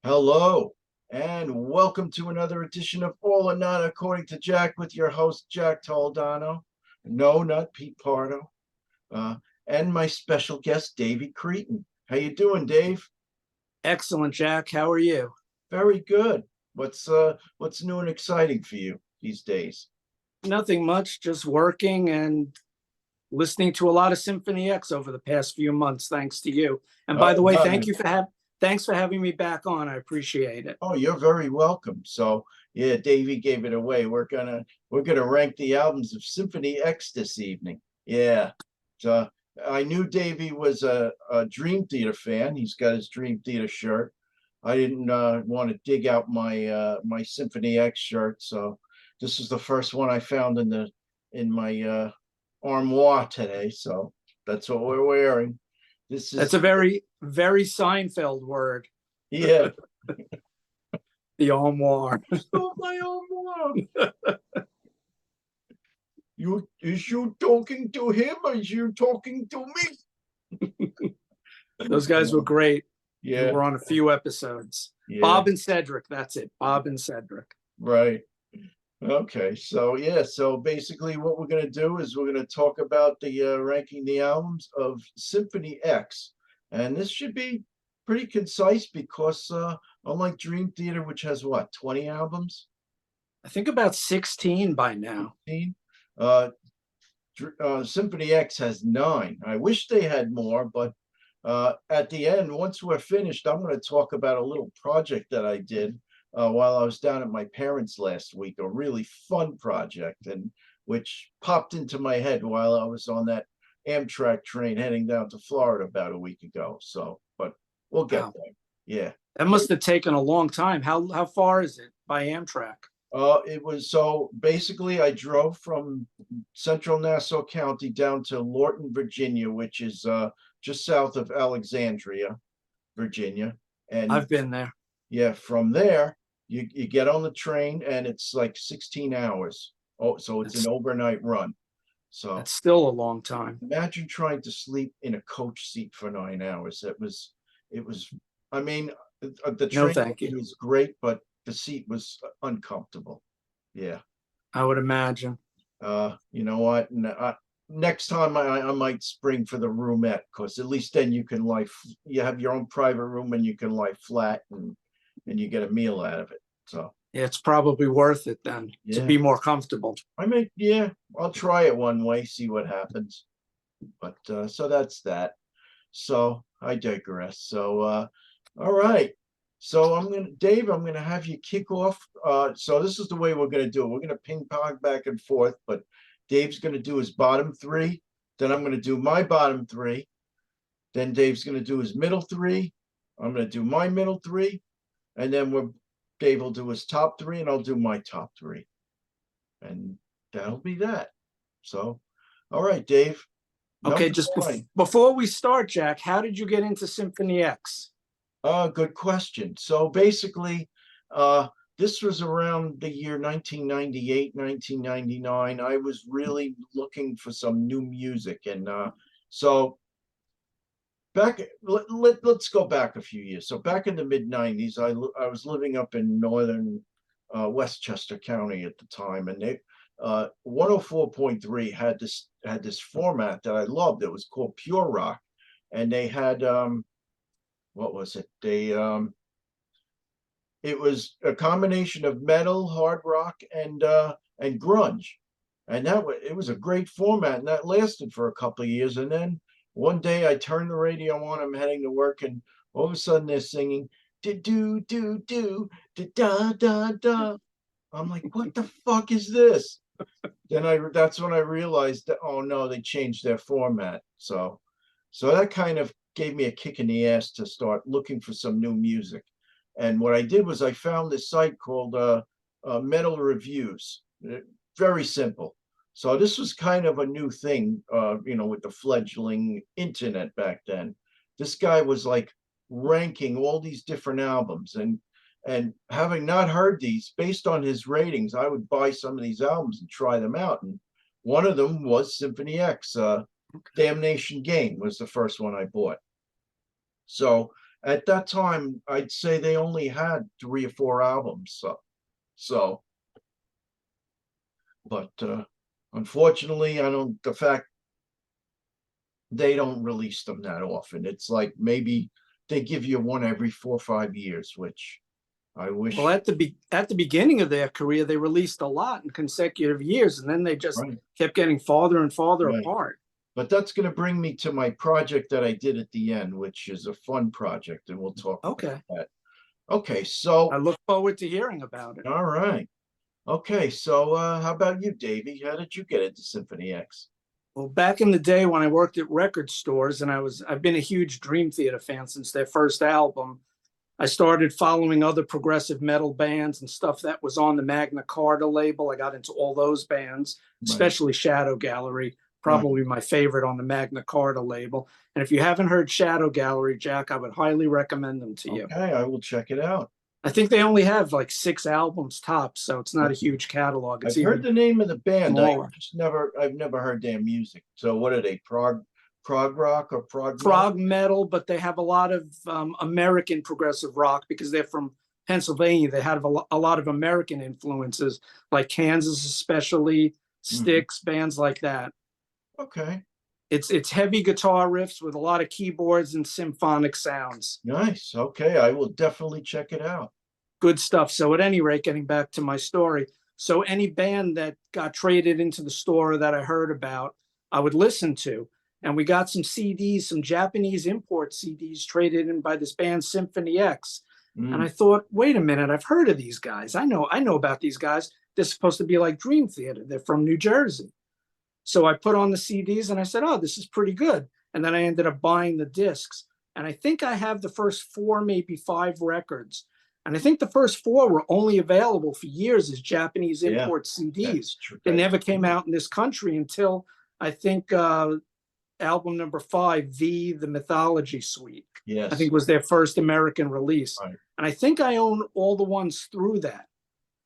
Hello, and welcome to another edition of All or Not According to Jack with your host, Jack Toledano. No, not Pete Pardo. Uh, and my special guest, Davey Cretin. How you doing, Dave? Excellent, Jack. How are you? Very good. What's new and exciting for you these days? Nothing much, just working and listening to a lot of Symphony X over the past few months, thanks to you. And by Oh, the way, nice. thanks for having me back on. I appreciate it. Oh, you're very welcome. So yeah, Davey gave it away. We're gonna rank the albums of Symphony X this evening. Yeah. So I knew Davey was a Dream Theater fan. He's got his Dream Theater shirt. I didn't want to dig out my Symphony X shirt, so this is the first one I found in my armoire today. So that's what we're wearing. This That's is a very Seinfeld word, yeah. the armoire. Stole my armoire. Is you talking to him or is you talking to me? Those guys were great. We Yeah, were on a few episodes. yeah, Bob and Cedric, that's it. Bob and Cedric. right. Okay, so yeah, so basically what we're gonna do is we're gonna talk about the ranking the albums of Symphony X, and this should be pretty concise because unlike Dream Theater, which has what, 20 albums? I think about 16 by now. 15? Uh, Symphony X has 9. I wish they had more, but at the end, once we're finished, I'm going to talk about a little project that I did while I was down at my parents' last week, a really fun project, and which popped into my head while I was on that Amtrak train heading down to Florida about a week ago. So, but we'll get Wow. there. Yeah. That must have taken a long time. How far is it by Amtrak? It was so basically I drove from central Nassau County down to Lorton, Virginia, which is just south of Alexandria, Virginia. And I've been there. yeah, from there you get on the train and it's like 16 hours. Oh, so it's That's an overnight run. So that's still a long time. imagine trying to sleep in a coach seat for 9 hours. It was, I mean, the No, train thank you. was great, but the seat was uncomfortable. Yeah. I would imagine. You know what? Next time I might spring for the roomette because at least then you have your own private room and you can lie flat and you get a meal out of it. So Yeah, it's probably worth it then to yeah, be more comfortable. I mean, yeah, I'll try it one way, see what happens. But so that's that. So I digress. So all right. So Dave, I'm gonna have you kick off. So this is the way we're gonna do it. We're gonna ping pong back and forth, but Dave's gonna do his bottom three. Then I'm gonna do my bottom three. Then Dave's gonna do his middle three. I'm gonna do my middle three, and then Dave will do his top three, and I'll do my top three, and that'll be that. So, all right, Dave. Okay, Number just one. before we start, Jack, how did you get into Symphony X? Good question. So basically, uh, this was around the year 1998, 1999. I was really looking for some new music. And so let's go back a few years. So back in the mid 90s, I was living up in northern Westchester County at the time. And 104.3 had this format that I loved. It was called Pure Rock. And they had what was it? It was a combination of metal, hard rock, and grunge, and it was a great format, and that lasted for a couple of years. And then one day I turned the radio on. I'm heading to work, and all of a sudden they're singing do do do do da da da. I'm like, what the fuck is this? That's when I realized that, oh no, they changed their format. So that kind of gave me a kick in the ass to start looking for some new music. And what I did was I found this site called Metal Reviews. Very simple. So this was kind of a new thing, with the fledgling internet back then. This guy was like ranking all these different albums, and having not heard these, based on his ratings, I would buy some of these albums and try them out. And one of them was Symphony X. Damnation Game was the first one I bought. So at that time, I'd say they only had 3 or 4 albums. So, but unfortunately, I don't. The fact they don't release them that often. It's like maybe they give you one every 4 or 5 years, which I wish. Well, at the beginning of their career, they released a lot in consecutive years, and then they just Right, kept getting farther and farther right. apart. But that's going to bring me to my project that I did at the end, which is a fun project, and we'll talk about Okay. that. Okay, so I look forward to hearing about it. all right. Okay, so how about you, Davey? How did you get into Symphony X? Well, back in the day when I worked at record stores, and I've been a huge Dream Theater fan since their first album. I started following other progressive metal bands and stuff that was on the Magna Carta label. I got into all those bands, Right, especially Shadow Gallery, right. probably my favorite on the Magna Carta label. And if you haven't heard Shadow Gallery, Jack, I would highly recommend them to you. Okay, I will check it out. I think they only have like 6 albums tops, so it's not a huge catalog. It's I've heard even the name of the band. smaller. I've never heard their music. So what are they? Prog rock or prog metal? Prog metal, but they have a lot of American progressive rock because they're from Pennsylvania. They have a lot of American influences, like Kansas, especially Styx, bands like that. Okay, It's heavy guitar riffs with a lot of keyboards and symphonic sounds. nice. Okay, I will definitely check it out. Good stuff. So at any rate, getting back to my story, so any band that got traded into the store that I heard about, I would listen to. And we got some CDs, some Japanese import CDs traded in by this band Symphony X. And I thought, wait a minute, I've heard of these guys. I know about these guys. They're supposed to be like Dream Theater. They're from New Jersey. So I put on the CDs and I said, oh, this is pretty good. And then I ended up buying the discs. And I think I have the first 4, maybe 5 records. And I think the first 4 were only available for years as Japanese Yeah, import CDs. true. They never came out in this country until I think album number 5, the Mythology Suite. Yes. I think was their first American release. Right. And I think I own all the ones through that.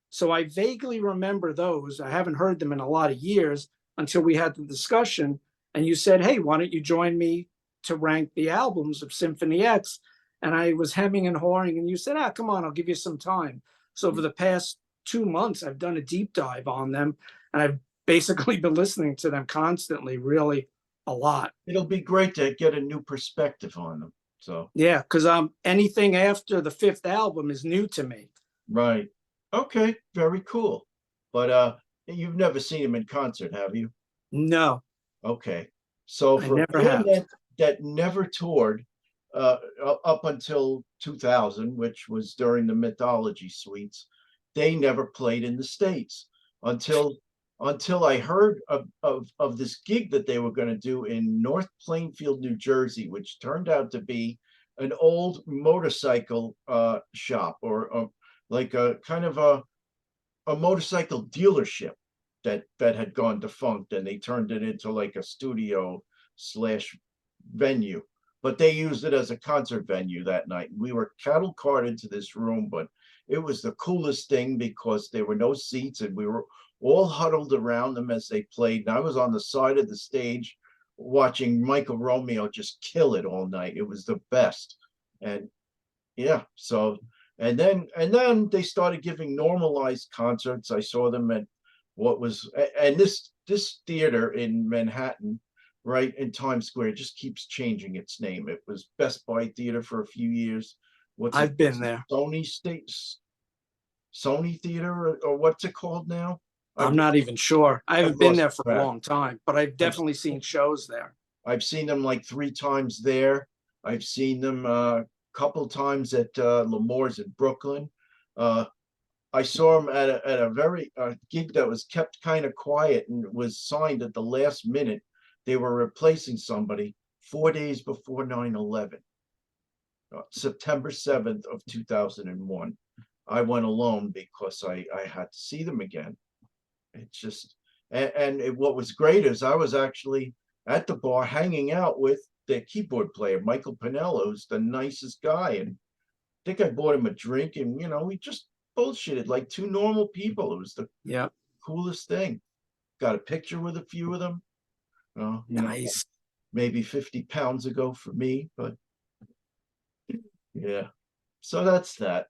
So I vaguely remember those. I haven't heard them in a lot of years until we had the discussion. And you said, hey, why don't you join me to rank the albums of Symphony X? And I was hemming and hawing. And you said, come on, I'll give you some time. So over the past 2 months, I've done a deep dive on them. And I've basically been listening to them constantly, really a lot. It'll be great to get a new perspective on them. So yeah, because anything after the 5th album is new to me. Right. Okay, very cool. But you've never seen him in concert, have you? No. Okay. So I for a never band have. that never toured up until 2000, which was during the Mythology Suites, they never played in the States until I heard of this gig that they were going to do in North Plainfield, New Jersey, which turned out to be an old motorcycle shop or like a kind of a motorcycle dealership that had gone defunct, and they turned it into like a studio slash venue. But they used it as a concert venue that night. We were cattle cart into this room, but it was the coolest thing because there were no seats and we were all huddled around them as they played. And I was on the side of the stage watching Michael Romeo just kill it all night. It was the best. And yeah, so and then they started giving normalized concerts. I saw them at this theater in Manhattan, right in Times Square, just keeps changing its name. It was Best Buy Theater for a few years. I've been there. Sony Theater, or what's it called now? I'm not even sure. I haven't been there for a long time, but I've definitely seen shows there. I've seen them like 3 times there. I've seen them a couple times at L'Amour's in Brooklyn. I saw them at a very gig that was kept kind of quiet and was signed at the last minute. They were replacing somebody 4 days before 9/11, September 7th of 2001. I went alone because I had to see them again. It's just, what was great is I was actually at the bar hanging out with the keyboard player, Michael Pinello, who's the nicest guy. And I think I bought him a drink, and we just bullshitted like 2 normal people. It was the coolest thing. Got a picture with a few of them. Nice. Maybe 50 pounds ago for me, but Yeah. So that's that.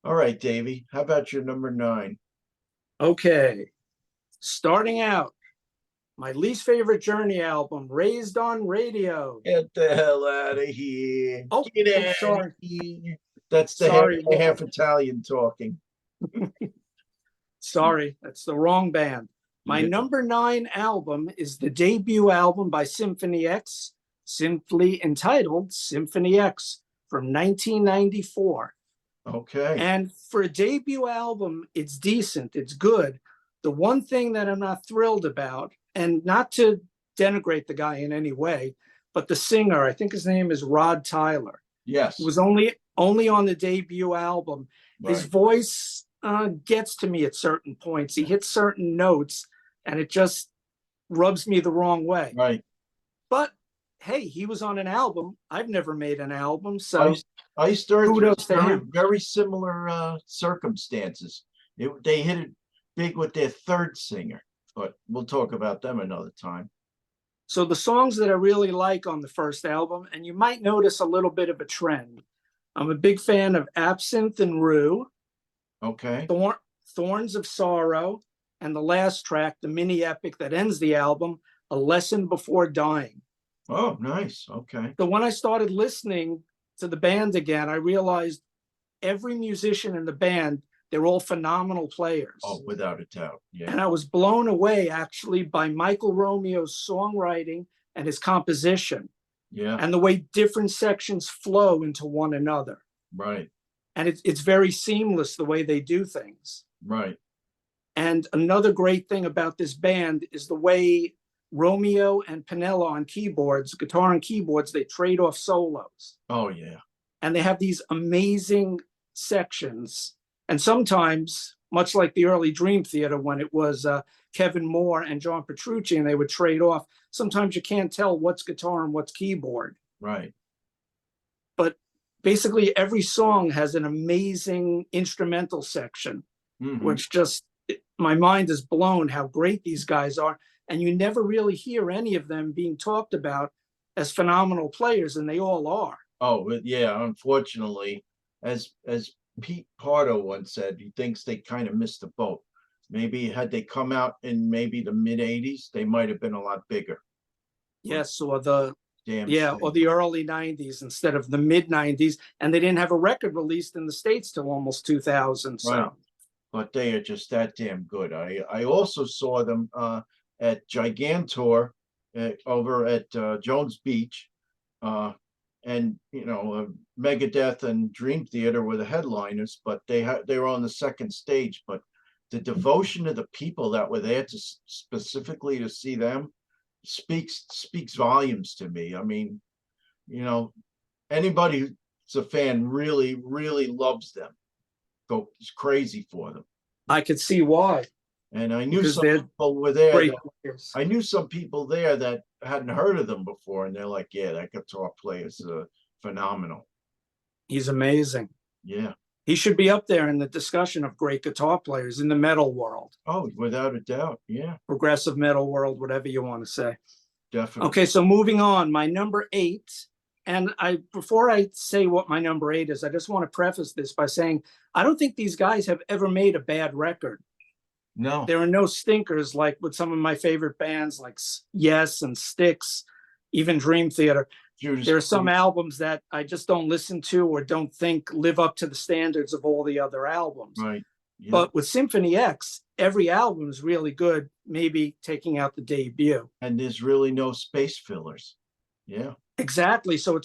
All right, Davey. How about your number 9? Okay, starting out, my least favorite Journey album, Raised on Radio. Get the hell out of here. Oh, Get out of sorry. here. That's the Sorry. half Italian talking. Sorry, that's the wrong band. My Yeah. number 9 album is the debut album by Symphony X, simply entitled Symphony X from 1994. Okay. And for a debut album, it's decent, it's good. The one thing that I'm not thrilled about, and not to denigrate the guy in any way, but the singer, I think his name is Rod Tyler. Yes. It was only on the debut album. His Right. voice gets to me at certain points. He hits certain notes, and it just rubs me the wrong way. Right. But hey, he was on an album. I've never made an album, so I started kudos to very, him. very similar circumstances. They hit it big with their third singer, but we'll talk about them another time. So the songs that I really like on the first album, and you might notice a little bit of a trend. I'm a big fan of Absinthe and Rue, Okay. Thorns of Sorrow, and the last track, the mini epic that ends the album, A Lesson Before Dying. Oh, nice. Okay. So when I started listening to the band again, I realized every musician in the band, they're all phenomenal players. Oh, without a doubt. Yeah. And I was blown away actually by Michael Romeo's songwriting and his composition, Yeah. and the way different sections flow into one another. Right. And it's very seamless the way they do things. Right. And another great thing about this band is the way Romeo and Pinella on keyboards, guitar and keyboards, they trade off solos. Oh, yeah. And they have these amazing sections. And sometimes, much like the early Dream Theater, when it was Kevin Moore and John Petrucci, and they would trade off, sometimes you can't tell what's guitar and what's keyboard. Right. But basically, every song has an amazing instrumental section, which just, my mind is blown how great these guys are. And you never really hear any of them being talked about as phenomenal players, and they all are. Oh, yeah. Unfortunately, as Pete Pardo once said, he thinks they kind of missed the boat. Maybe had they come out in maybe the mid 80s, they might have been a lot bigger. Yes, or the Damn. or the early 90s instead of the mid 90s, and they didn't have a record released in the States till almost 2000. So. Right. But they are just that damn good. I also saw them at Gigantor over at Jones Beach, and Megadeth and Dream Theater were the headliners, but they were on the second stage. But the devotion of the people that were there to specifically to see them speaks volumes to me. I mean, anybody who's a fan really, really loves them. Goes crazy for them. I could see why. And I knew some people were there. I knew some people there that hadn't heard of them before, and they're like, "Yeah, that guitar player is phenomenal. He's amazing. Yeah, he should be up there in the discussion of great guitar players in the metal world. Oh, without a doubt. Yeah, progressive metal world, whatever you want to say. Definitely. Okay, so moving on, my number 8. And before I say what my number 8 is, I just want to preface this by saying I don't think these guys have ever made a bad record. No. There are no stinkers like with some of my favorite bands like Yes and Styx, even Dream Theater. There are some albums that I just don't listen to or don't think live up to the standards of all the other albums. Right. Yeah. But with Symphony X, every album is really good, maybe taking out the debut. And there's really no space fillers. Yeah. Exactly. So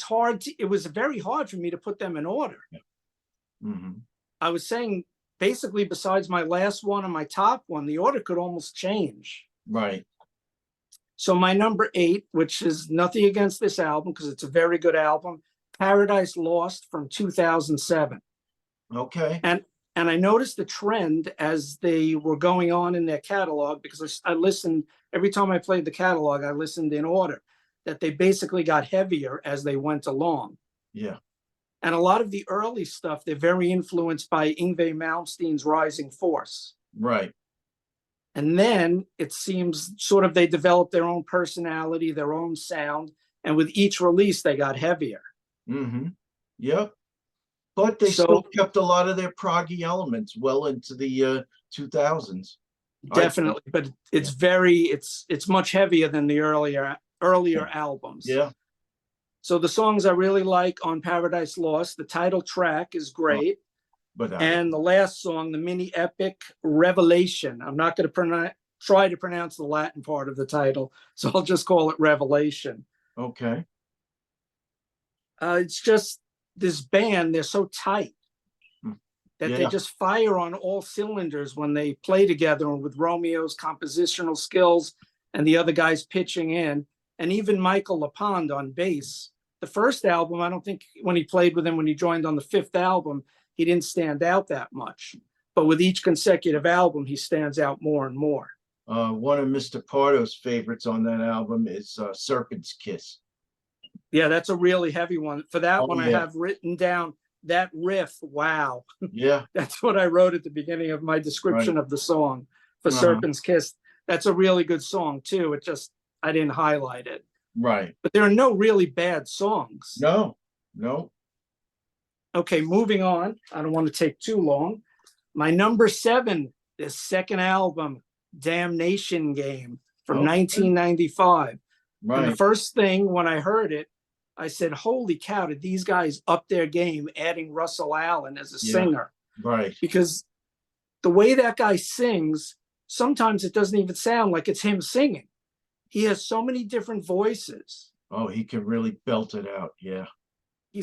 it was very hard for me to put them in order. Yeah. Mm-hmm. I was saying, basically, besides my last one and my top one, the order could almost change. Right. So my number 8, which is nothing against this album because it's a very good album, Paradise Lost from 2007. Okay. And I noticed the trend as they were going on in their catalog, because I listened, every time I played the catalog, I listened in order, that they basically got heavier as they went along. Yeah. And a lot of the early stuff, they're very influenced by Yngwie Malmsteen's Rising Force. Right. And then it seems sort of they developed their own personality, their own sound. And with each release, they got heavier. Mm-hmm. Yep. But they still So kept a lot of their proggy elements well into the 2000s. I definitely, but yeah. it's much heavier than the earlier albums. Yeah. So the songs I really like on Paradise Lost, the title track is Oh, great. without it. And the last song, the mini epic Revelation. I'm not going to try to pronounce the Latin part of the title, so I'll just call it Revelation. Okay. It's just this band, they're so tight that they Yeah. just fire on all cylinders when they play together, and with Romeo's compositional skills and the other guys pitching in, and even Michael LaPond on bass. The first album, I don't think when he played with him, when he joined on the fifth album, he didn't stand out that much. But with each consecutive album, he stands out more and more. One of Mr. Pardo's favorites on that album is Serpent's Kiss. Yeah, that's a really heavy one. For that Oh, one, I yeah. have written down that riff. Wow. Yeah. That's what I wrote at the beginning of my description Right. of the song for Uh-huh. Serpent's Kiss. That's a really good song, too. It just, I didn't highlight it. Right. But there are no really bad songs. No. No. Okay, moving on. I don't want to take too long. My number 7, the second album, Damnation Game from Okay. 1995. And the Right. first thing when I heard it, I said, holy cow, did these guys up their game adding Russell Allen as a Yeah. singer? Right. Because the way that guy sings, sometimes it doesn't even sound like it's him singing. He has so many different voices. Oh, he can really belt it out. Yeah. He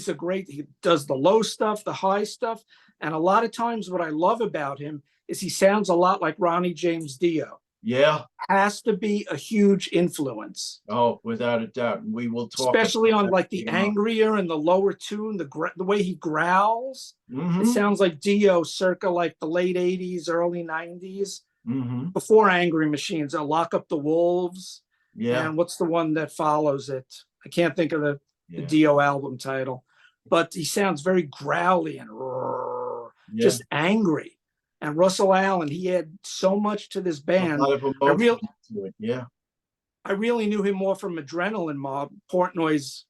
does the low stuff, the high stuff. And a lot of times what I love about him is he sounds a lot like Ronnie James Dio. Yeah. Has to be a huge influence. Oh, without a doubt. We will talk, especially on like the angrier and the lower tune, the way he growls. Mm-hmm. It sounds like Dio circa like the late 80s, early 90s, Mm-hmm. before Angry Machines. Lock Up the Wolves. Yeah. And what's the one that follows it? I can't think of the Yeah. Dio album title, but he sounds very growly and Yeah. just angry. And Russell Allen, he had so much to this A band. lot of emotion to it. Yeah. I really knew him more from Adrenaline Mob, Portnoy's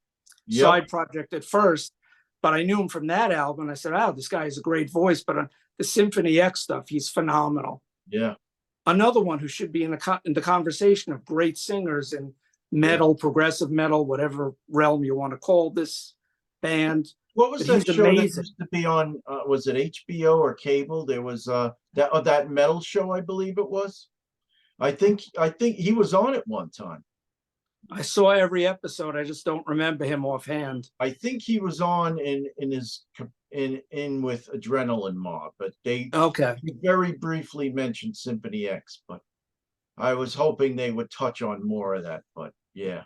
Yep. side project at first, but I knew him from that album. I said, "Oh, this guy has a great voice." But on the Symphony X stuff, he's phenomenal. Yeah. Another one who should be in the conversation of great singers in metal, progressive metal, whatever realm you want to call this band. What was But that he's show that amazing. used to be on? Was it HBO or cable? There was that metal show, I believe it was. I think he was on it one time. I saw every episode. I just don't remember him offhand. I think he was on in with Adrenaline Mob, but they Okay. very briefly mentioned Symphony X, but I was hoping they would touch on more of that. But yeah.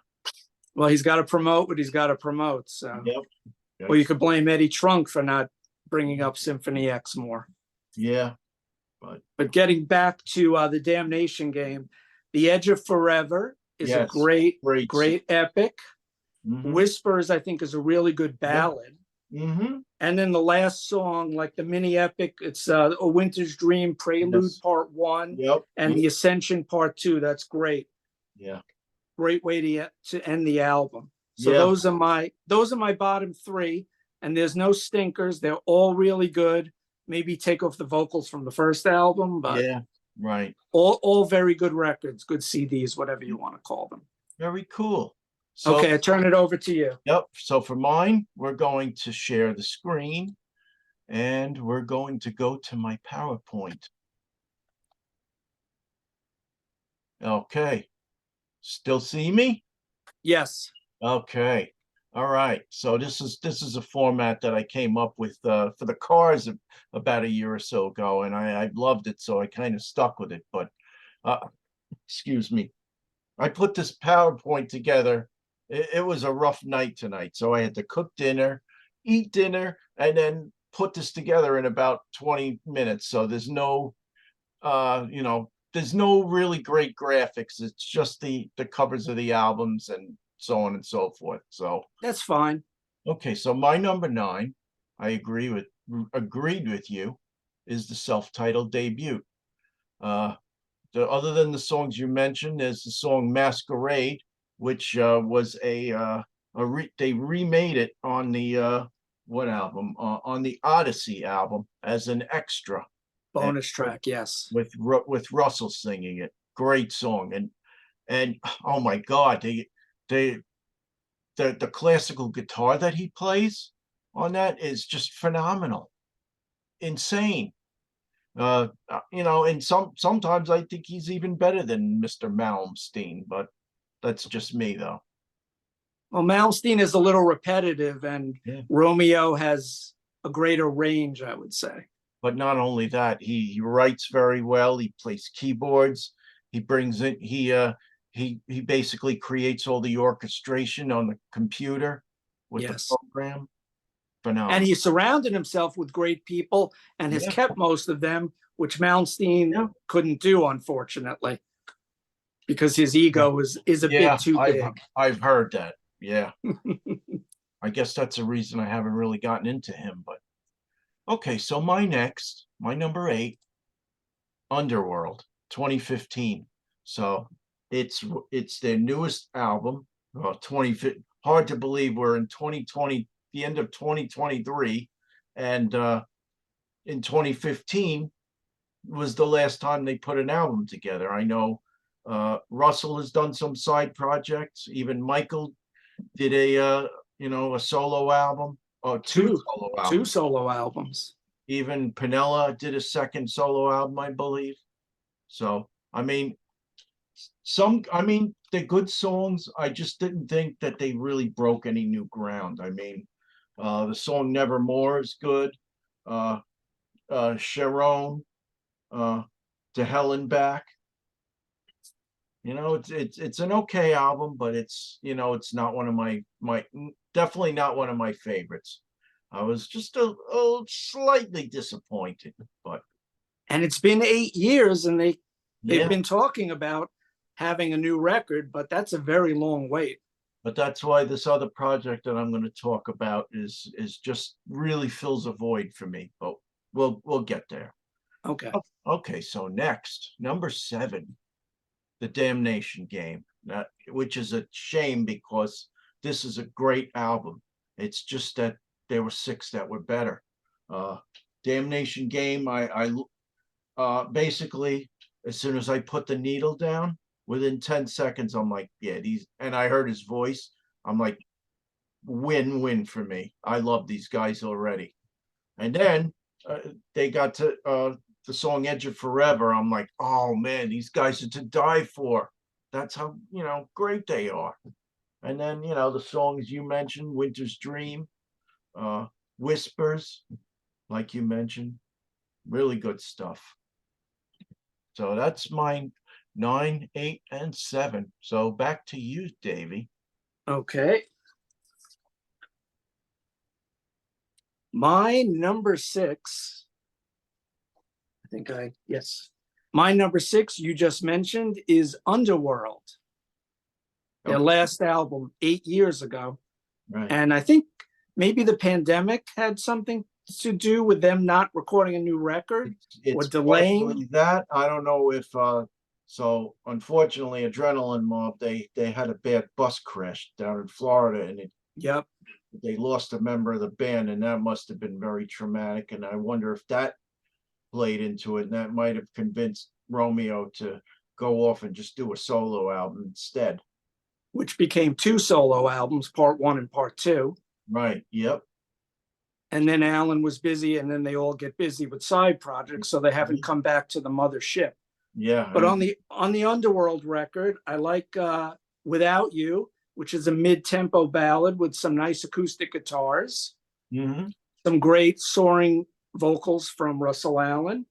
Well, he's got to promote what he's got to promote. So, Yep. well, you could blame Eddie Trunk for not bringing up Symphony X more. Yeah. But getting back to the Damnation Game, The Edge of Forever is a great epic. Mm-hmm. Whispers, I think, is a really good ballad. Mm-hmm. And then the last song, like the mini epic, it's A Winter's Dream Prelude Part 1 and The Ascension Part 2. That's great. Yeah. Great way to end the album. So those are my bottom 3, and there's no stinkers. They're all really good. Maybe take off the vocals from the first album, but right. All very good records, good CDs, whatever you want to call them. Very cool. So, okay, I turn it over to you. Yep. So for mine, we're going to share the screen, and we're going to go to my PowerPoint. Okay. Still see me? Yes. Okay. All right. So this is a format that I came up with for the cars about a year or so ago, and I loved it, so I kind of stuck with it. But excuse me, I put this PowerPoint together. It was a rough night tonight, so I had to cook dinner, eat dinner, and then put this together in about 20 minutes. So there's no, there's no really great graphics. It's just the covers of the albums and so on and so forth. So that's fine. Okay, so my number 9, I agreed with you, is the self-titled debut. Other than the songs you mentioned, there's the song Masquerade, which was they remade it on the what album? On the Odyssey album as an extra Bonus track, yes. with Russell singing it. Great song. And oh my God, the classical guitar that he plays on that is just phenomenal. Insane. And sometimes I think he's even better than Mr. Malmsteen, but that's just me though. Well, Malmsteen is a little repetitive, and Yeah. Romeo has a greater range, I would say. But not only that, he writes very well. He plays keyboards. He brings in he basically creates all the orchestration on the computer with Yes. the program. Phenomenal. And he surrounded himself with great people and has Yeah. kept most of them, which Malmsteen Yeah. couldn't do, unfortunately, because his ego is a bit too big. I've heard that. Yeah. I guess that's a reason I haven't really gotten into him. But okay, so my number 8, Underworld, 2015. So it's their newest album. 2015. Hard to believe we're in 2020, the end of 2023, and in 2015 was the last time they put an album together. I know Russell has done some side projects. Even Michael did a solo album, or two solo albums. Even Pinella did a second solo album, I believe. So I mean, they're good songs. I just didn't think that they really broke any new ground. I mean, the song Nevermore is good. Sharon, To Hell and Back. It's an okay album, but it's not one of my definitely not one of my favorites. I was just a slightly disappointed, but and it's been 8 years, and they've yeah. been talking about having a new record, but that's a very long wait. But that's why this other project that I'm going to talk about is just really fills a void for me. But we'll get there. Okay. Okay, so next, number 7, The Damnation Game, which is a shame because this is a great album. It's just that there were 6 that were better. Damnation Game, I basically, as soon as I put the needle down, within 10 seconds, I'm like, yeah, and I heard his voice. I'm like, win-win for me. I love these guys already. And then they got to the song Edge of Forever. I'm like, oh man, these guys are to die for. That's how, great they are. And then, the songs you mentioned, Winter's Dream, Whispers, like you mentioned, really good stuff. So that's mine. 9, 8, and 7. So back to you, Davey. Okay. My number 6, my number 6 you just mentioned is Underworld. Their last album 8 years ago. Right. And I think maybe the pandemic had something to do with them not recording a new record or delaying that. I don't know if so unfortunately, Adrenaline Mob, they had a bad bus crash down in Florida, and they lost a member of the band, and that must have been very traumatic. And I wonder if that played into it, and that might have convinced Romeo to go off and just do a solo album instead. Which became 2 solo albums, part 1 and part 2. Right, yep. And then Alan was busy, and then they all get busy with side projects, so they haven't come back to the mothership. Yeah. But on the Underworld record, I like Without You, which is a mid-tempo ballad with some nice acoustic guitars. Mm-hmm. Some great soaring vocals from Russell Allen.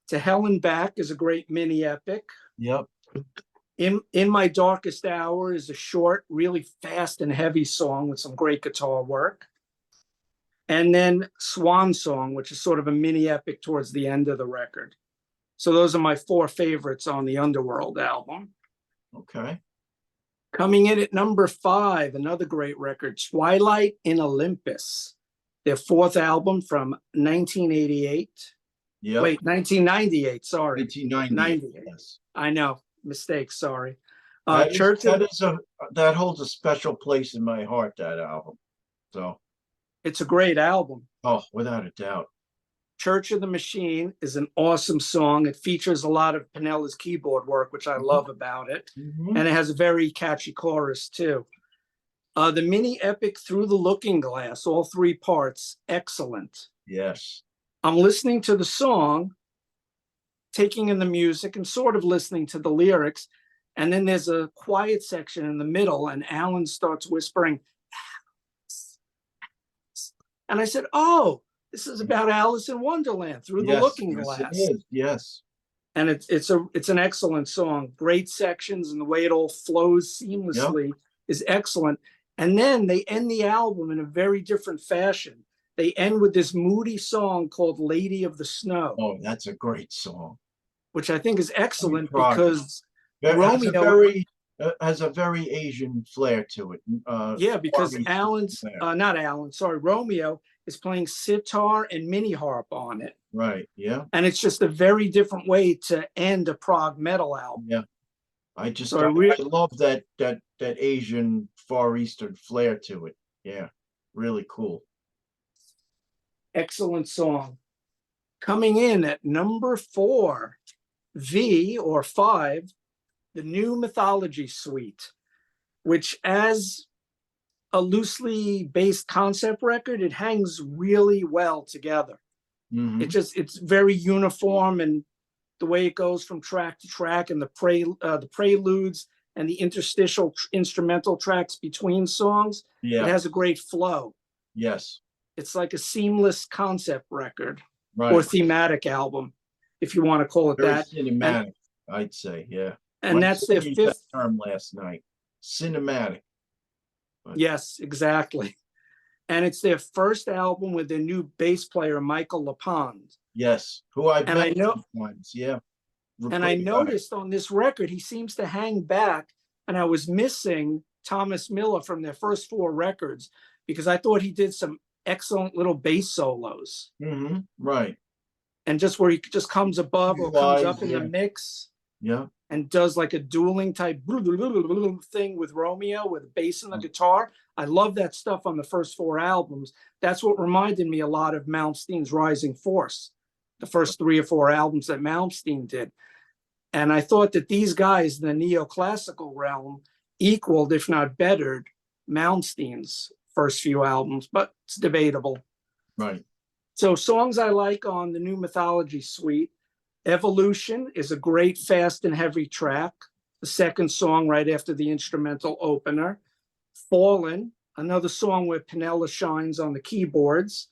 To Hell and Back is a great mini epic. Yep. In My Darkest Hour is a short, really fast and heavy song with some great guitar work. And then Swan Song, which is sort of a mini epic towards the end of the record. So those are my 4 favorites on the Underworld album. Okay. Coming in at number 5, another great record, Twilight in Olympus, their 4th album from 1988. Yeah. Wait, 1998, sorry. 1998. Yes. I know, mistake, sorry. That holds a special place in my heart, that album. So It's a great album. Oh, without a doubt. Church of the Machine is an awesome song. It features a lot of Pinella's keyboard work, which I love about it. Mhm. And it has a very catchy chorus, too. The mini epic Through the Looking Glass, all three parts, excellent. Yes. I'm listening to the song, taking in the music and sort of listening to the lyrics. And then there's a quiet section in the middle, and Alan starts whispering, Alice, Alice. And I said, oh, this is about Alice in Wonderland, Through the Looking Glass. Yes, it is. Yes. And it's an excellent song. Great sections, and the way it all flows seamlessly is excellent. And then they end the album in a very different fashion. They end with this moody song called Lady of the Snow. Oh, that's a great song. Which I think is excellent Prog. because It Romeo has a very Asian flair to it. because Romeo is playing sitar and mini harp on it. Right, yeah. And it's just a very different way to end a prog metal album. Yeah. I love that Asian Far Eastern flair to it. Yeah, really cool. Excellent song. Coming in at number 4, V or 5, the New Mythology Suite, which as a loosely based concept record, it hangs really well together. Mhm. It's very uniform, and the way it goes from track to track, and the preludes and the interstitial instrumental tracks between songs, Yeah. it has a great flow. Yes. It's like a seamless concept record Right. or thematic album, if you want to call it Very that. cinematic, I'd say. Yeah. And that's their used that fifth. term last night. Cinematic. Yes, exactly. And it's their first album with their new bass player, Michael LaPond. Yes. Who I've And met I know- once. Yeah. And I noticed on this record, he seems to hang back. And I was missing Thomas Miller from their first 4 records because I thought he did some excellent little bass solos. Mm-hmm. Right. And just where he just comes above or comes up in the mix. Yeah. And does like a dueling type thing with Romeo with bass and the guitar. I love that stuff on the first 4 albums. That's what reminded me a lot of Malmsteen's Rising Force, the first 3 or 4 albums that Malmsteen did. And I thought that these guys in the neoclassical realm equaled, if not bettered, Malmsteen's first few albums, but it's debatable. Right. So songs I like on the New Mythology Suite, Evolution is a great fast and heavy track, the second song right after the instrumental opener. Fallen, another song where Pinella shines on the keyboards.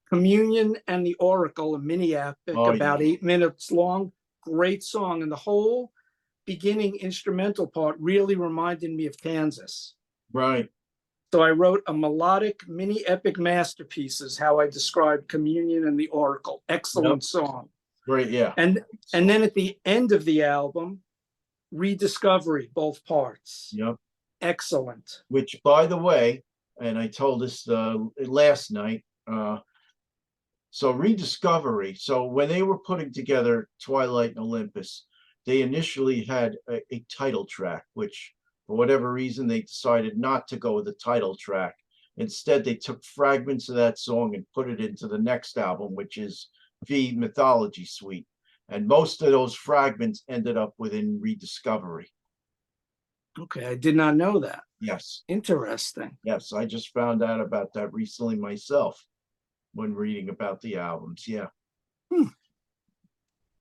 Communion and the Oracle, a mini epic about 8 minutes long. Great song. And the whole beginning instrumental part really reminded me of Kansas. Right. So I wrote a melodic mini epic masterpiece is how I described Communion and the Oracle. Excellent song. Great, yeah. And then at the end of the album, Rediscovery, both parts. Yep. Excellent. Which, by the way, and I told this last night, so Rediscovery, so when they were putting together Twilight and Olympus, they initially had a title track, which for whatever reason, they decided not to go with the title track. Instead, they took fragments of that song and put it into the next album, which is V Mythology Suite. And most of those fragments ended up within Rediscovery. Okay, I did not know that. Yes. Interesting. Yes, I just found out about that recently myself when reading about the albums. Yeah.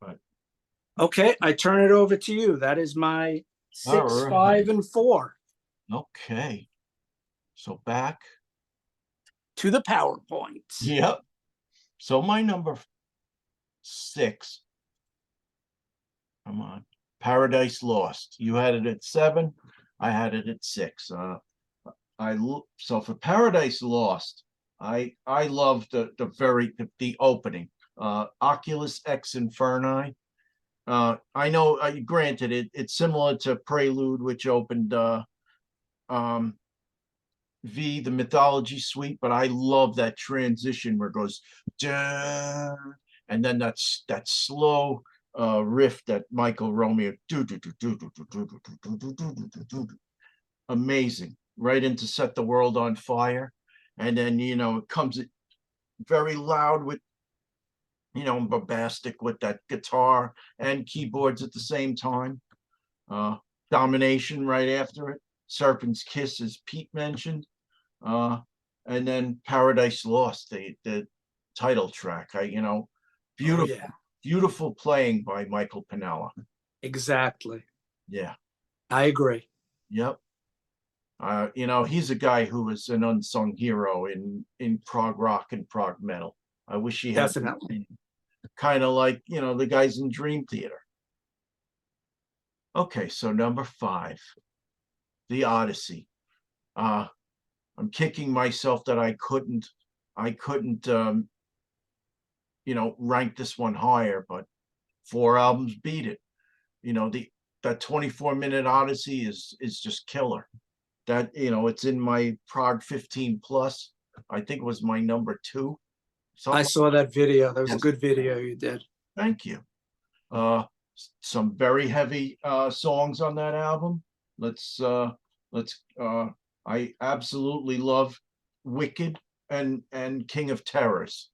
But okay, I turn it over to you. That is my 6, 5, and 4. Okay. So back to the PowerPoint. Yep. So my number 6. Come on. Paradise Lost. You had it at 7. I had it at 6. So for Paradise Lost, I love the opening. Oculus Ex Inferni. I know, granted, it's similar to Prelude, which opened V, the Mythology Suite, but I love that transition where it goes, dun, and then that slow riff that Michael Romeo, amazing, right into Set the World on Fire. and then it comes very loud with bombastic with that guitar and keyboards at the same time. Domination right after it. Serpent's Kiss, as Pete mentioned. And then Paradise Lost, the title track. Beautiful, yeah, beautiful playing by Michael Piniella. exactly. Yeah. I agree. Yep. He's a guy who was an unsung hero in prog rock and prog metal. I wish he had Definitely. kind of like, the guys in Dream Theater. Okay, so number 5, The Odyssey. I'm kicking myself that I couldn't rank this one higher, but 4 albums beat it. That 24-minute Odyssey is just killer. That it's in my Prog 15 plus. I think it was my number 2. I saw that video. That was a Yes. good video you did. Thank you. Some very heavy songs on that album. I absolutely love Wicked and King of Terrors.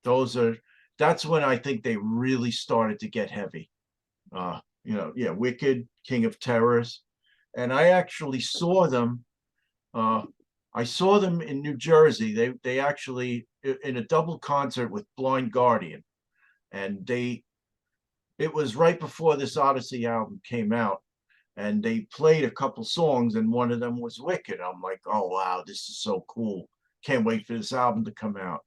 That's when I think they really started to get heavy. Wicked, King of Terrors. And I actually saw them. I saw them in New Jersey. They actually in a double concert with Blind Guardian, and it was right before this Odyssey album came out, and they played a couple songs, and one of them was Wicked. I'm like, oh wow, this is so cool! Can't wait for this album to come out.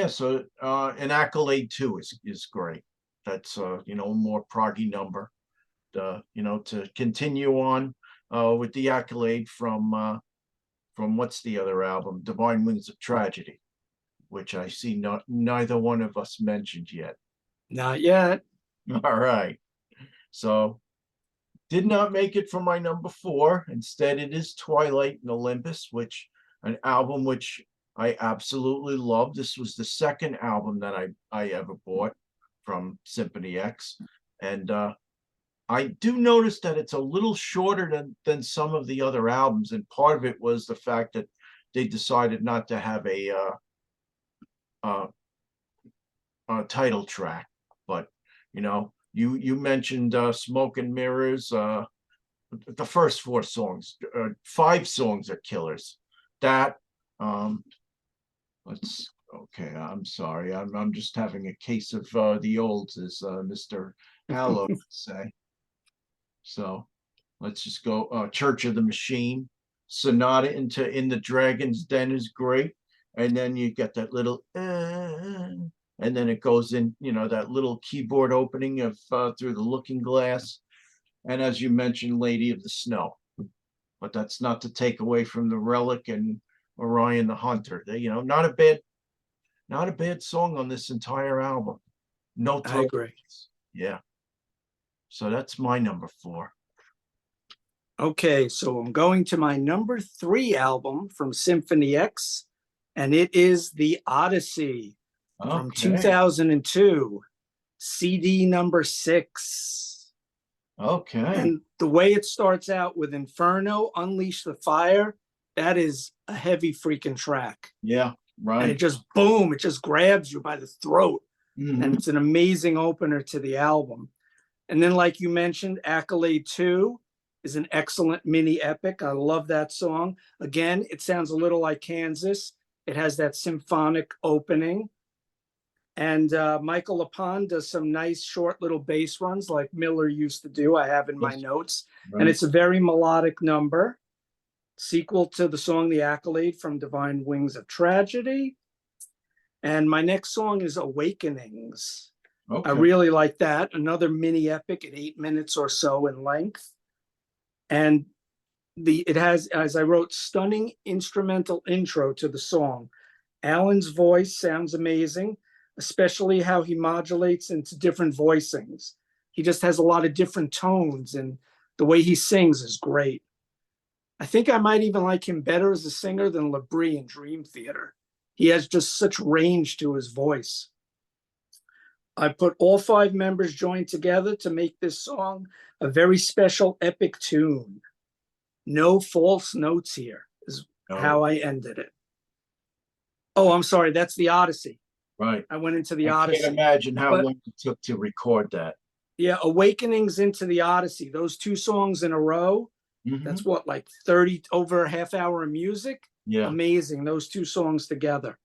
So an Accolade 2 is great. That's more proggy number. To continue on with the Accolade from what's the other album, Divine Wings of Tragedy, which I see neither one of us mentioned yet. Not yet. All right. So did not make it for my number 4. Instead, it is Twilight and Olympus, an album which I absolutely love. This was the second album that I ever bought from Symphony X. And I do notice that it's a little shorter than some of the other albums. And part of it was the fact that they decided not to have a title track. But, you mentioned Smoke and Mirrors. The first 4 songs, 5 songs are killers. That, okay, I'm sorry. I'm just having a case of the olds, as Mr. Alot would say. So let's just go. Church of the Machine, Sonata in the Dragon's Den is great. And then you get that little, and then it goes in, that little keyboard opening of Through the Looking Glass. And as you mentioned, Lady of the Snow. But that's not to take away from the Relic and Orion the Hunter. Not a bad song on this entire album. No I agree. Yeah. So that's my number 4. Okay, so I'm going to my number 3 album from Symphony X, and it is The Odyssey from 2002, CD number 6. Okay. And the way it starts out with Inferno, Unleash the Fire, that is a heavy freaking track. Yeah, right. And it just, boom, it just grabs you by the throat. Mm-hmm. And it's an amazing opener to the album. And then, like you mentioned, Accolade 2 is an excellent mini epic. I love that song. Again, it sounds a little like Kansas. It has that symphonic opening. And Michael Lapon does some nice short little bass runs like Miller used to do. I have in my notes. Right. And it's a very melodic number. Sequel to the song The Accolade from Divine Wings of Tragedy. And my next song is Awakenings. Okay. I really like that. Another mini epic at 8 minutes or so in length. And it has, as I wrote, stunning instrumental intro to the song. Alan's voice sounds amazing, especially how he modulates into different voicings. He just has a lot of different tones, and the way he sings is great. I think I might even like him better as a singer than Labrie in Dream Theater. He has just such range to his voice. I put all 5 members joined together to make this song a very special epic tune. No false notes here, is Oh, how I ended it. Oh, I'm sorry. That's the Odyssey. right. I went into the I can't Odyssey. imagine how But long it took to record that. yeah, Awakenings into the Odyssey. Those two songs in a row. Hmm. That's what, like 30 over a half hour of music. Yeah. Amazing. Those two songs together,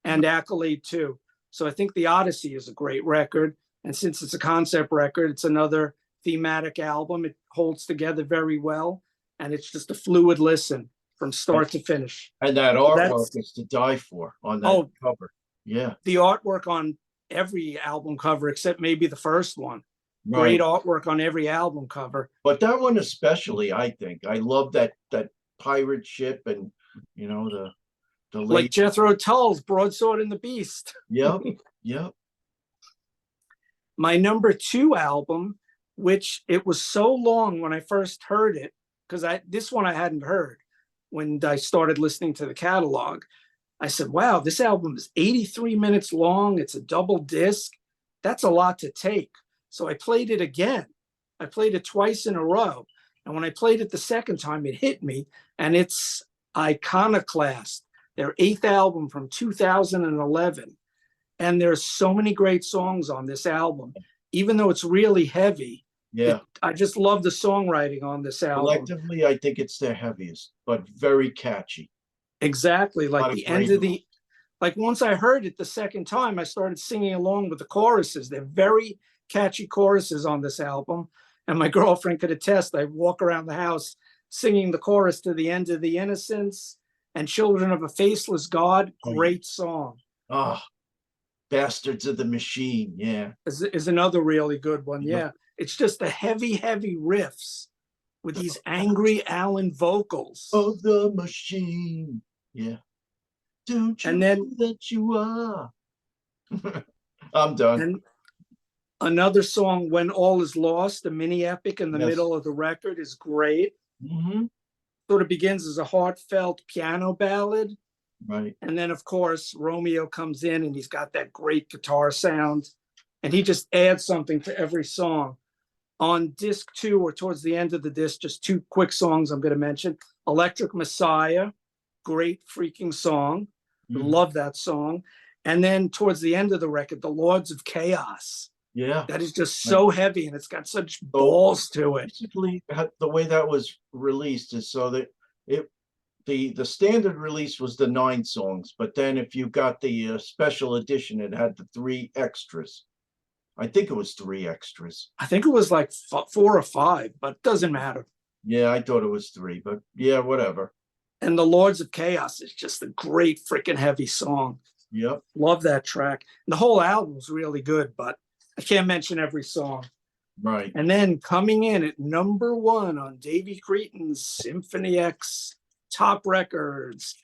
and Accolade too. So I think the Odyssey is a great record. And since it's a concept record, it's another thematic album. It holds together very well. And it's just a fluid listen from And, start to finish. and that So artwork that's, is to die for on that oh, cover. Yeah. the artwork on every album cover, except maybe the first one. Great Right. artwork on every album cover. But that one especially, I think. I love that pirate ship and the Like late. Jethro Tull's Broadsword and the Beast. Yep. Yep. My number two album, which it was so long when I first heard it, because this one I hadn't heard when I started listening to the catalog. I said, wow, this album is 83 minutes long. It's a double disc. That's a lot to take. So I played it again. I played it twice in a row. And when I played it the second time, it hit me. And it's Iconoclast, their eighth album from 2011. And there's so many great songs on this album, even though it's really heavy. Yeah. I just love the songwriting on this album. Collectively, I think it's their heaviest, but very catchy. Exactly. Like the end of the, like once I heard it the second time, I started singing along with the choruses. They're very catchy choruses on this album. And my girlfriend could attest, I walk around the house singing the chorus to the end of the Innocents and Children of a Faceless God. Great song. Oh, Bastards of the Machine. Yeah. Is another really good one. Yeah. It's just the heavy, heavy riffs with these angry Alan vocals. Of the machine. Yeah. Don't you and then know that you are? I'm done. And another song, When All Is Lost, the mini epic in the middle of the record, is great. Mm-hmm. Sort of begins as a heartfelt piano ballad. Right. And then, of course, Romeo comes in and he's got that great guitar sound. And he just adds something to every song. On disc 2, or towards the end of the disc, just two quick songs I'm going to mention. Electric Messiah, great freaking song. Love that song. And then towards the end of the record, The Lords of Chaos. Yeah. That is just so heavy and it's got such balls to it. Basically, the way that was released is so that the standard release was the 9 songs, but then if you got the special edition, it had the 3 extras. I think it was 3 extras. I think it was like 4 or 5, but it doesn't matter. Yeah, I thought it was 3, but yeah, whatever. And The Lords of Chaos is just a great freaking heavy song. Yep. Love that track. And the whole album's really good, but I can't mention every song. Right. And then coming in at number 1 on Davey Cretin's Symphony X top records,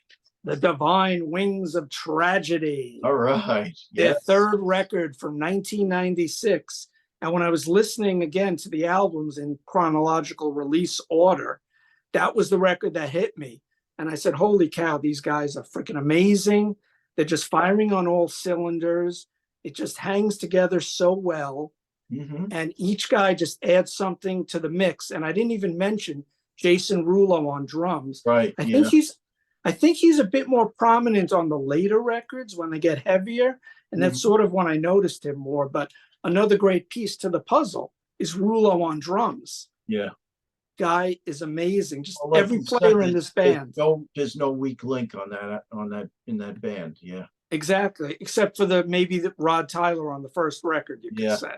The Divine Wings of Tragedy. All right. Their third record from 1996. And when I was listening again to the albums in chronological release order, that was the record that hit me. And I said, holy cow, these guys are freaking amazing. They're just firing on all cylinders. It just hangs together so well. Mm-hmm. And each guy just adds something to the mix. And I didn't even mention Jason Rulo on drums. Right. I think he's a bit more prominent on the later records when they get heavier. And that's sort of when I noticed him more. But another great piece to the puzzle is Rulo on drums. Yeah. Guy is amazing. Just every player in this band. There's no weak link on that in that band. Yeah. Exactly. Except for maybe Rod Tyler on the first record, you could say.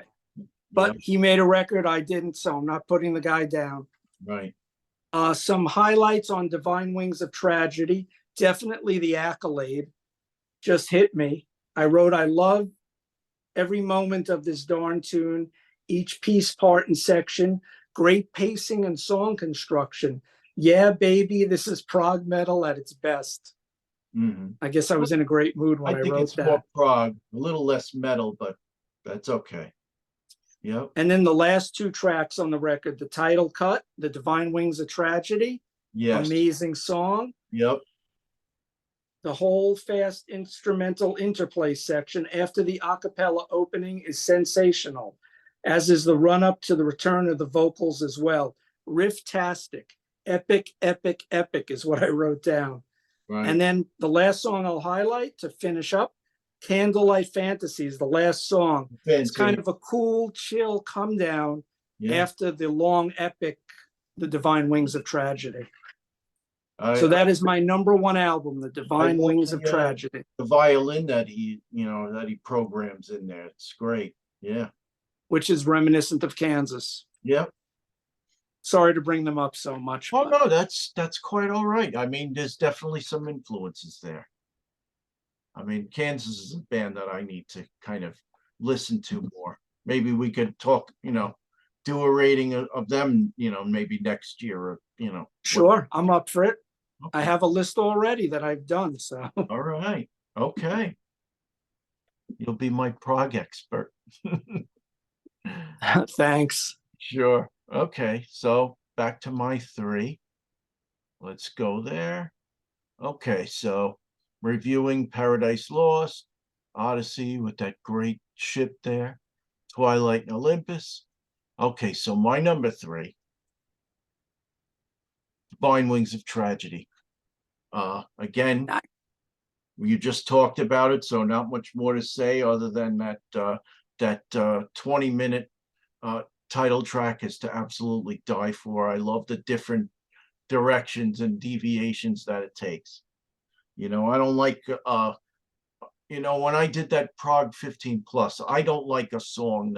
But he made a record, I didn't, so I'm not putting the guy down. Right. Some highlights on Divine Wings of Tragedy. Definitely the Accolade. Just hit me. I wrote, I love every moment of this darn tune, each piece, part, and section. Great pacing and song construction. Yeah, baby, this is prog metal at its best. Mm-hmm. I guess I was in a great mood when I wrote it's that. More prog, a little less metal, but that's okay. Yep. And then the last 2 tracks on the record, the title cut, The Divine Wings of Tragedy. Yes. Amazing song. Yep. The whole fast instrumental interplay section after the a cappella opening is sensational, as is the run-up to the return of the vocals as well. Riff-tastic. Epic, epic, epic is what I wrote down. Right. And then the last song I'll highlight to finish up, Candlelight Fantasies, the last song. It's kind Fancy. of a cool, chill come down Yeah. after the long epic, The Divine Wings of Tragedy. I, So that is my number one album, The I Divine love Wings of Tragedy, the violin that he programs in there. It's great. Yeah. which is reminiscent of Kansas. Yep. Sorry to bring them up so much. Oh but no, that's quite all right. I mean, there's definitely some influences there. I mean, Kansas is a band that I need to kind of listen to more. Maybe we could talk, do a rating of them, maybe next year, or Sure, I'm up for it. I Okay. have a list already that I've done. So All right. Okay. You'll be my prog expert. thanks. Sure. Okay. So back to my three. Let's go there. Okay. So reviewing Paradise Lost, Odyssey with that great ship there, Twilight and Olympus. Okay. So my number three, Divine Wings of Tragedy. Again, you just talked about it, so not much more to say other than that 20-minute title track is to absolutely die for. I love the different directions and deviations that it takes. I don't like when I did that Prog 15 plus, I don't like a song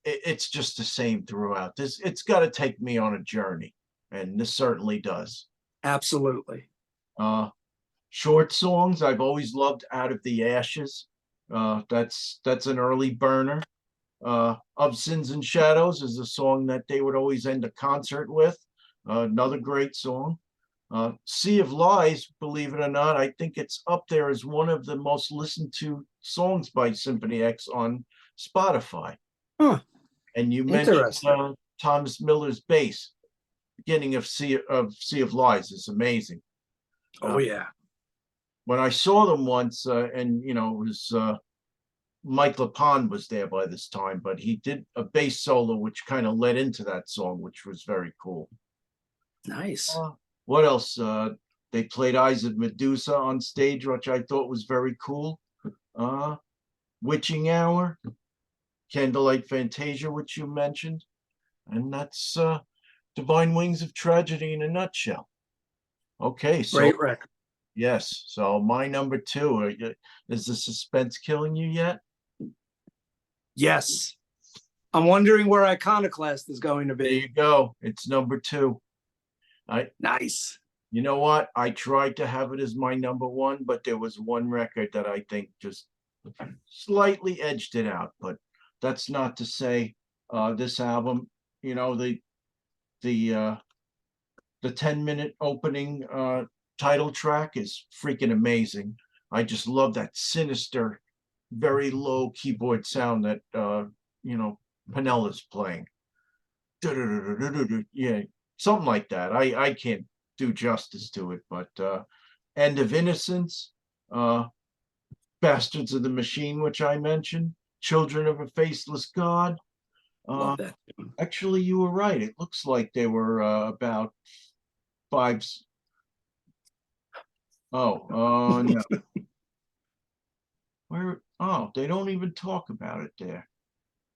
it's just the same throughout. It's got to take me on a journey, and this certainly does. Absolutely. Short songs, I've always loved Out of the Ashes. That's an early burner. Of Sins and Shadows is a song that they would always end a concert with. Another great song. Sea of Lies, believe it or not, I think it's up there as one of the most listened to songs by Symphony X on Spotify. Huh. And you mentioned Interesting. Thomas Miller's bass. Beginning of Sea of Lies is amazing. Oh yeah. When I saw them once, and it was Mike LaPond was there by this time, but he did a bass solo which kind of led into that song, which was very cool. Nice. What else? They played Eyes of Medusa on stage, which I thought was very cool. Witching Hour, Candlelight Fantasia, which you mentioned, and that's Divine Wings of Tragedy in a nutshell. Okay, so Great record. yes, so my number two, is the suspense killing you yet? Yes. I'm wondering where Iconoclast is going to There be. you go. It's number two. Nice. You know what? I tried to have it as my number one, but there was one record that I think just slightly edged it out. But that's not to say this album, the 10-minute opening title track is freaking amazing. I just love that sinister, very low keyboard sound that Pinella's playing. Yeah, something like that. I can't do justice to it, but End of Innocence, Bastards of the Machine, which I mentioned, Children of a Faceless God. Love that. Actually, you were right. It looks like they were about five. Oh, no. Where? Oh, they don't even talk about it there.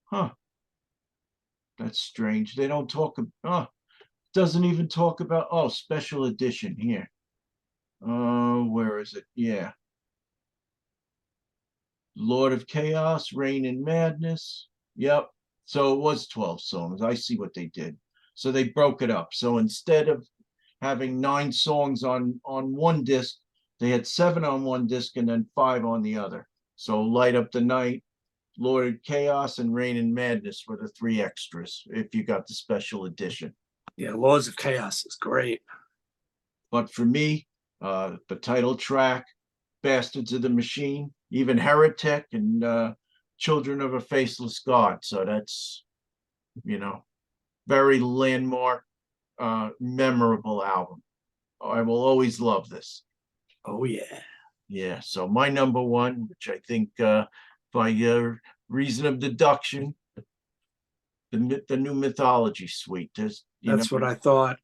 Huh. That's strange. They don't talk. Doesn't even talk about. Oh, special edition here. Where is it? Yeah. Lord of Chaos, Reign in Madness. Yep. So it was 12 songs. I see what they did. So they broke it up. So instead of having 9 songs on one disc, they had 7 on one disc and then 5 on the other. So Light Up the Night, Lord of Chaos, and Reign in Madness were the 3 extras if you got the special edition. Yeah, Lords of Chaos is great. But for me, the title track, Bastards of the Machine, even Heretic, and Children of a Faceless God. So that's, very landmark, memorable album. I will always love this. Oh yeah. Yeah. So my number one, which I think by reason of deduction, the new Mythology suite. That's what I thought.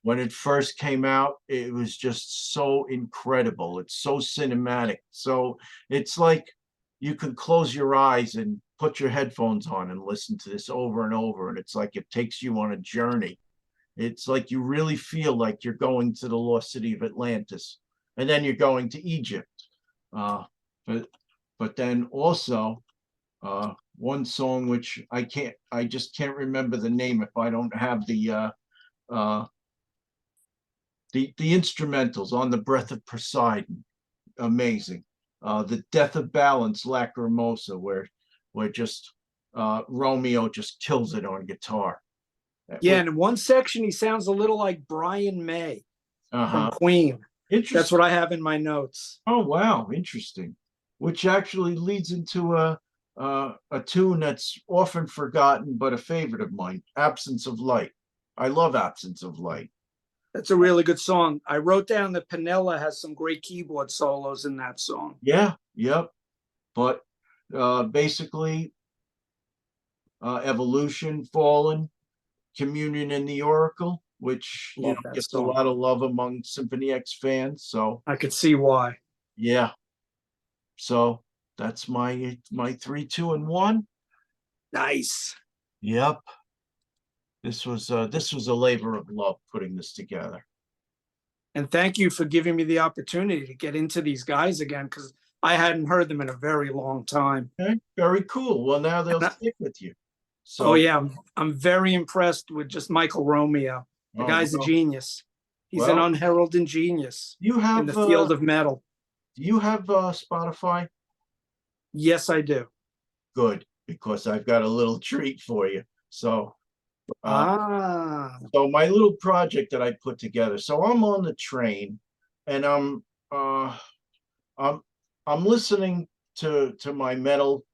when it first came out, it was just so incredible. It's so cinematic. So it's like you could close your eyes and put your headphones on and listen to this over and over. And it's like it takes you on a journey. It's like you really feel like you're going to the lost city of Atlantis, and then you're going to Egypt. Uh, but then also one song which I just can't remember the name if I don't have uh, the instrumentals on the Breath of Poseidon. Amazing. The Death of Balance, Lacrimosa, where just Romeo just kills it on guitar. Yeah, and in one section he sounds a little like Brian May from Queen. That's what I have in my notes. Oh wow, interesting. Which actually leads into a tune that's often forgotten but a favorite of mine, Absence of Light. I love Absence of Light. That's a really good song. I wrote down that Pinella has some great keyboard solos in that song. Yeah, yep. But basically, Evolution, Fallen, Communion, and the Oracle, which gets a lot of love among Symphony X fans. So I could see why. Yeah. So that's my 3, 2, and 1. Nice. Yep. This was a labor of love putting this together. And thank you for giving me the opportunity to get into these guys again, because I hadn't heard them in a very long time. Okay, very cool. Well, now they'll stick with you. So, yeah, I'm very impressed with just Michael Romeo. The guy's a genius. He's an unheralded genius in the field of metal. Do you have Spotify? Yes, I do. Good, because I've got a little treat for you. So, so my little project that I put together. So I'm on the train, and I'm listening to my metal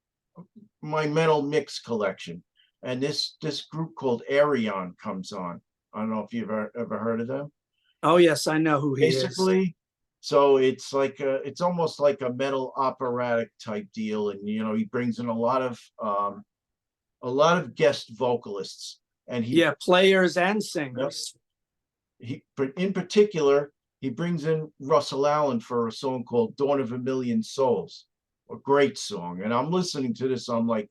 mix collection, and this group called Arion comes on. I don't know if you've ever heard of them. Oh yes, I know who he is. Basically, so it's like it's almost like a metal operatic type deal, and he brings in a lot of guest vocalists, and players and singers. In particular, he brings in Russell Allen for a song called "Dawn of a Million Souls," a great song. And I'm listening to this, I'm like,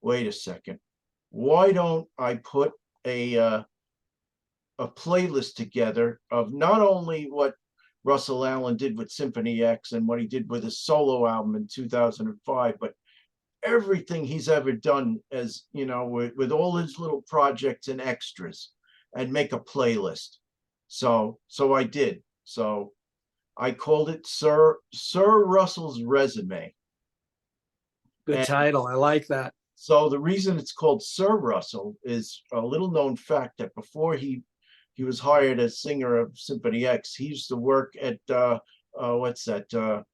wait a second, why don't I put a playlist together of not only what Russell Allen did with Symphony X and what he did with his solo album in 2005, but everything he's ever done, as with all his little projects and extras, and make a playlist. So I did. So I called it Sir Russell's Resume. Good title. I like that. So the reason it's called Sir Russell is a little known fact that before he was hired as singer of Symphony X, he used to work at what's that?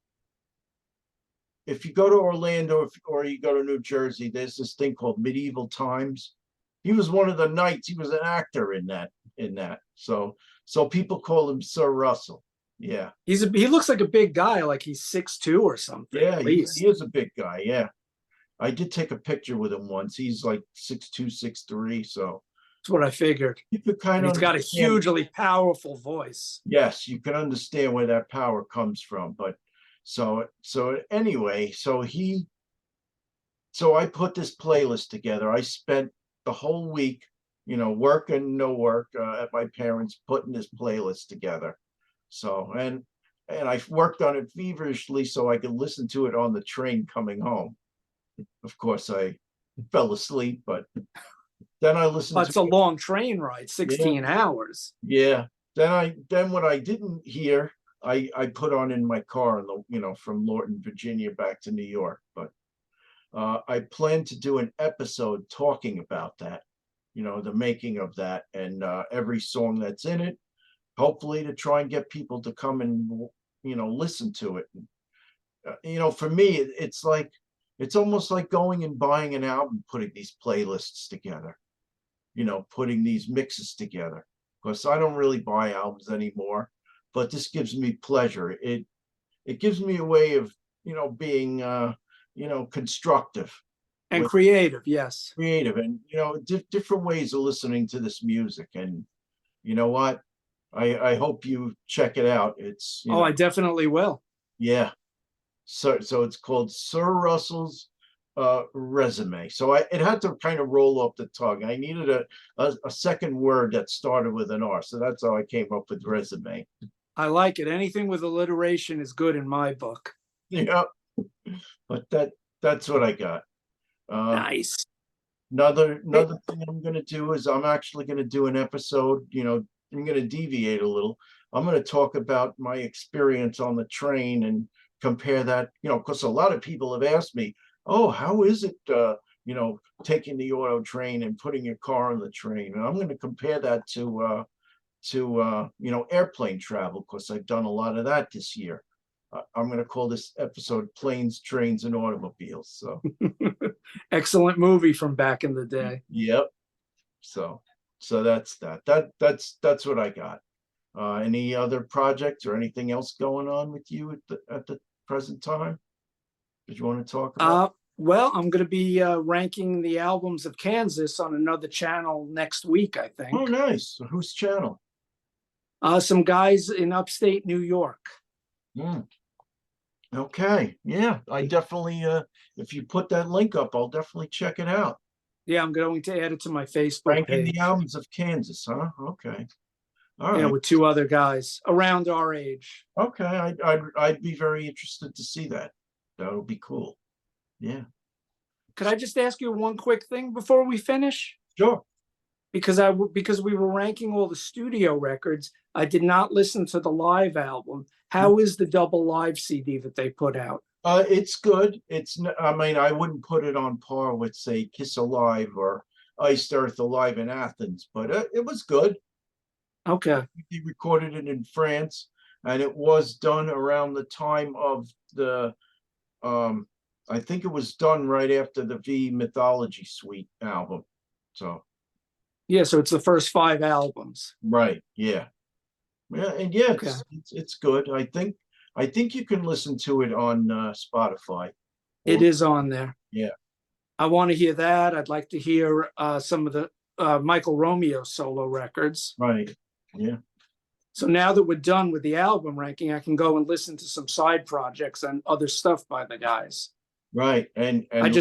If you go to Orlando or you go to New Jersey, there's this thing called Medieval Times. He was one of the knights. He was an actor in that. So people call him Sir Russell. Yeah. He looks like a big guy, like he's 6'2" or something. Yeah, he is a big guy. Yeah. I did take a picture with him once. He's like 6'2", 6'3". So that's what I figured. You could kind of. He's got a hugely powerful voice. Yes, you can understand where that power comes from. But so anyway, so I put this playlist together. I spent the whole week, work and no work at my parents' putting this playlist together. So and I worked on it feverishly so I could listen to it on the train coming home. Of course, I fell asleep, but then I listened. That's a long train ride, 16 hours. Yeah. Then what I didn't hear, I put on in my car, from Lorton, Virginia, back to New York. But I plan to do an episode talking about that, the making of that, and every song that's in it. Hopefully, to try and get people to come and listen to it. For me, it's almost like going and buying an album, putting these playlists together, putting these mixes together. Because I don't really buy albums anymore, but this gives me pleasure. It gives me a way of, being, constructive. And creative, yes. Creative and, different ways of listening to this music. And you know what? I hope you check it out. It's, Oh, I definitely will. yeah. So it's called Sir Russell's Resume. So it had to kind of roll off the tongue. I needed a second word that started with an R. So that's how I came up with resume. I like it. Anything with alliteration is good in my book. Yeah. But that's what I got. Nice. Another thing I'm gonna do is I'm actually gonna do an episode, I'm gonna deviate a little. I'm gonna talk about my experience on the train and compare that, because a lot of people have asked me, oh, how is it taking the auto train and putting your car on the train? And I'm gonna compare that to airplane travel, because I've done a lot of that this year. I'm going to call this episode Planes, Trains, and Automobiles. So excellent movie from back in the day. yep. So that's that's what I got. Any other projects or anything else going on with you at the present time that you want to talk about? Well, I'm going to be ranking the albums of Kansas on another channel next week, I think. Oh, nice. Whose channel? Some guys in upstate New York. Okay. Yeah, I definitely, if you put that link up, I'll definitely check it out. Yeah, I'm going to add it to my Facebook Ranking page. the albums of Kansas, huh? Okay. All Yeah, right. with two other guys around our age. Okay, I'd be very interested to see that. That would be cool. Yeah. Could I just ask you one quick thing before we finish? Sure. Because we were ranking all the studio records, I did not listen to the live album. How is the double live CD that they put out? It's good. I mean, I wouldn't put it on par with, say, Kiss Alive or Iced Earth Alive in Athens, but it was good. Okay. He recorded it in France, and it was done around the time of the I think it was done right after the V Mythology Suite album. So yeah, so it's the first 5 albums. Right. Yeah. Yeah, and yeah, Okay. it's good. I think you can listen to it on Spotify. It is on there. Yeah. I want to hear that. I'd like to hear some of the Michael Romeo solo records. Right. Yeah. So now that we're done with the album ranking, I can go and listen to some side projects and other stuff by the guys. Right. And and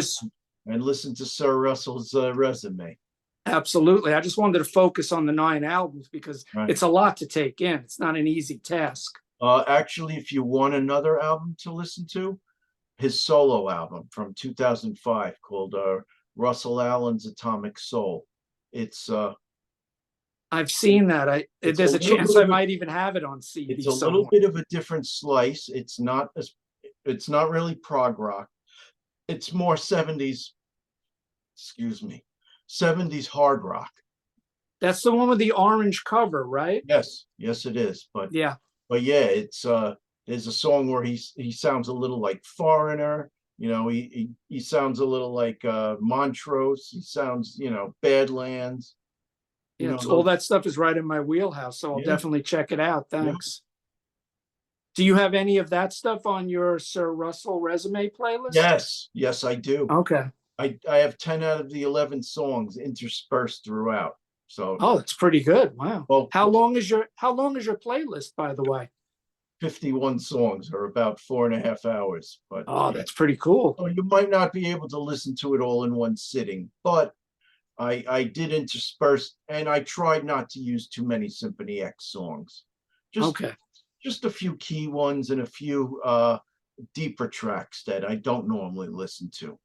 listen to Sir Russell's resume. Absolutely. I just wanted to focus on the 9 albums because it's a lot to take in. It's not an easy task. Actually, if you want another album to listen to, his solo album from 2005 called Russell Allen's Atomic Soul. It's I've seen that. There's a chance I might even have it on CD. It's a little bit of a different slice. It's not really prog rock. It's more 70s, 70s hard rock. That's the one with the orange cover, right? Yes, it is. But yeah, it's there's a song where he sounds a little like Foreigner. He sounds a little like Montrose. He sounds, Badlands. Yeah, all that stuff is right in my wheelhouse, so I'll definitely check it out. Thanks. Yeah. Do you have any of that stuff on your Sir Russell resume playlist? Yes, I do. Okay. I have 10 out of the 11 songs interspersed throughout. So that's pretty good. Wow. Well, how long is your playlist, by the way? 51 songs, or about 4.5 hours. But that's pretty cool. So you might not be able to listen to it all in one sitting, but I did intersperse, and I tried not to use too many Symphony X songs. Just a few key ones and a few deeper tracks that I don't normally listen to.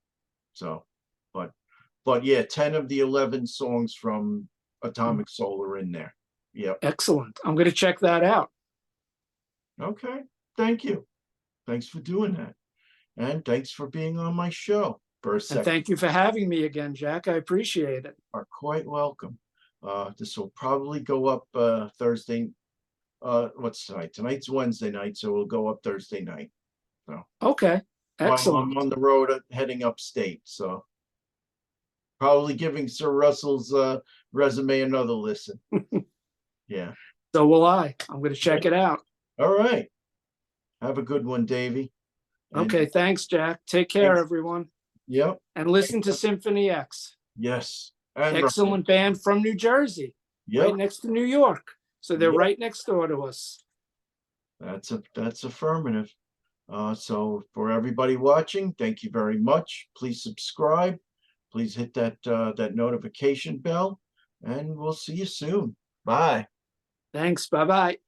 So, but yeah, 10 of the 11 songs from Atomic Soul are in there. Yeah. Excellent. I'm going to check that out. Okay. Thank you. Thanks for doing that. And thanks for being on my show. And thank you for having me again, Jack. I appreciate it. Are quite welcome. This will probably go up Thursday. What's tonight? Tonight's Wednesday night, so it'll go up Thursday night. So okay, excellent. I'm on the road heading upstate, so probably giving Sir Russell's resume another listen. Yeah. So will I. I'm going to check it out. All right. Have a good one, Davey. Okay, thanks, Jack. Take care, everyone. Yep. And listen to Symphony X. Yes. And excellent band from New Jersey. Right next to New York. So they're Yep. right next door to us. That's affirmative. So for everybody watching, thank you very much. Please subscribe. Please hit that notification bell, and we'll see you soon. Bye. Thanks. Bye-bye.